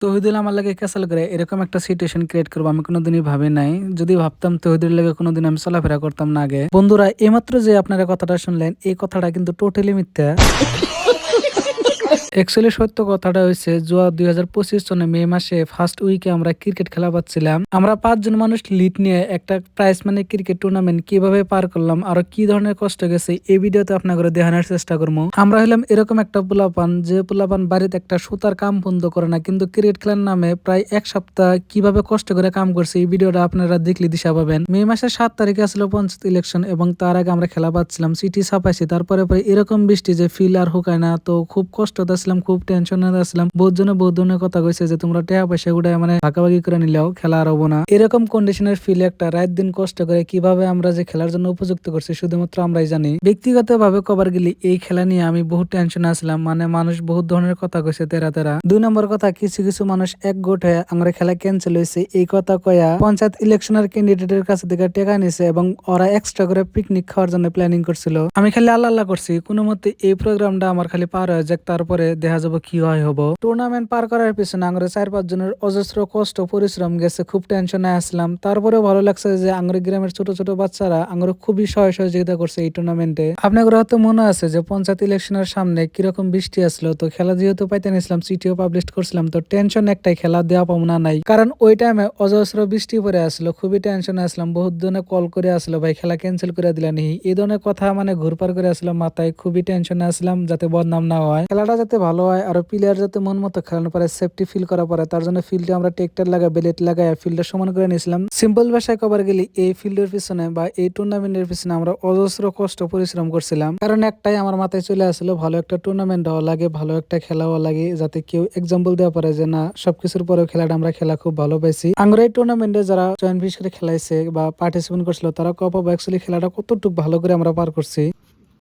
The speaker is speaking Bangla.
তহিদুল আমার লাগে ক্যাসাল করে এরকম একটা সিচুয়েশন ক্রিয়েট করবো আমি কোনোদিনই ভাবি নাই। যদি ভাবতাম তহিদুল লাগে কোনোদিন আমি চলাফেরা করতাম না আগে। বন্ধুরা এইমাত্র যে আপনারা কথাটা শুনলেন এই কথাটা কিন্তু টোটালি মিথ্যা। অ্যাকচুয়ালি সত্য কথাটা হয়েছে জুয়া 2025 সনে মে মাসে ফার্স্ট উইকে আমরা ক্রিকেট খেলা পাচ্ছিলাম। আমরা 5 জন মানুষ লিড নিয়ে একটা প্রাইজ মানে ক্রিকেট টুর্নামেন্ট কিভাবে পার করলাম আর কি ধরনের কষ্ট গেছে এই ভিডিওতে আপনাদের দেখানোর চেষ্টা করবো। আমরা হলাম এরকম একটা পোলাপান যে পোলাপান বাড়িতে একটা সুতার কাম বন্ধ করে না, কিন্তু ক্রিকেট খেলার নামে প্রায় এক সপ্তাহ কিভাবে কষ্ট করে কাম করছে এই ভিডিওটা আপনারা দেখলে দিশা পাবেন। মে মাসের 7 তারিখে আসলে পঞ্চায়েত ইলেকশন এবং তার আগে আমরা খেলা পাচ্ছিলাম, সিটি ছাপাইছি। তারপরে এরকম বৃষ্টি যে ফিল আর হুকায় না, তো খুব কষ্ট আসলাম, খুব টেনশনে আসলাম। বহুত জনে বহুত ধরনের কথা কইছে যে তোমরা টাকা পয়সা গুড়ায় মানে ভাগাভাগি করে নিলেও খেলা আর হবো না। এরকম কন্ডিশনের ফিল একটা রাত দিন কষ্ট করে কিভাবে আমরা যে খেলার জন্য উপযুক্ত করছি শুধুমাত্র আমরাই জানি। ব্যক্তিগত ভাবে কবার গেলি এই খেলা নিয়ে আমি বহুত টেনশনে আসলাম, মানে মানুষ বহুত ধরনের কথা কইছে তেরা তেরা। 2 নম্বর কথা, কিছু কিছু মানুষ এক গোট হয়ে আমরা খেলা ক্যান্সেল হয়েছে এই কথা কয়া পঞ্চায়েত ইলেকশনের ক্যান্ডিডেটের কাছে থেকে টাকা নিছে এবং ওরা এক্সট্রা করে পিকনিক খাওয়ার জন্য প্ল্যানিং করছিল। আমি খালি আল্লাহ আল্লাহ করছি কোনো মতে এই প্রোগ্রামটা আমার খালি পার হয়ে যাক, তারপরে দেখা যাবো কি হয় হবো। টুর্নামেন্ট পার করার পিছনে আমরা 4-5 জনের অজস্র কষ্ট পরিশ্রম গেছে, খুব টেনশনে আসলাম। তারপরে ভালো লাগছে যে আঙ্গুর গ্রামের ছোট ছোট বাচ্চারা আঙ্গুর খুবই সহযোগিতা করছে এই টুর্নামেন্টে। আপনাদের হয়তো মনে আছে যে পঞ্চায়েত ইলেকশনের সামনে কিরকম বৃষ্টি আসলো, তো খেলা যেহেতু পাইতে নিছিলাম চিঠিও পাবলিশ করছিলাম, তো টেনশন একটাই খেলা দেওয়া পাবো না নাই, কারণ ওই টাইমে অজস্র বৃষ্টি পরে আসলো, খুবই টেনশনে আসলাম। বহুত জনে কল করে আসলো ভাই খেলা ক্যান্সেল করে দিলা নি, এই ধরনের কথা মানে ঘুরপার করে আসলাম মাথায়। খুবই টেনশনে আসলাম যাতে বদনাম না হয়, খেলাটা যাতে ভালো হয় আর প্লেয়ার যাতে মন মতো খেলানো পারে, সেফটি ফিল করা পারে, তার জন্য ফিল্ডে আমরা ট্রেক্টর লাগাই বেলেট লাগাই ফিল্ডটা সমান করে নিয়েছিলাম। সিম্পল ভাষায় কবার গেলি এই ফিল্ডের পিছনে বা এই টুর্নামেন্টের পিছনে আমরা অজস্র কষ্ট পরিশ্রম করছিলাম, কারণ একটাই আমার মাথায় চলে আসলো ভালো একটা টুর্নামেন্ট হওয়া লাগে, ভালো একটা খেলা হওয়া লাগে, যাতে কেউ এক্সাম্পল দেওয়া পারে যে না সবকিছুর পরেও খেলাটা আমরা খেলা খুব ভালো পাইছি। আমরা এই টুর্নামেন্টে যারা জয়েন্ট ফিস করে খেলাইছে বা পার্টিসিপেট করছিল তারা কপ অ্যাকচুয়ালি খেলাটা কতটুকু ভালো করে আমরা পার করছি।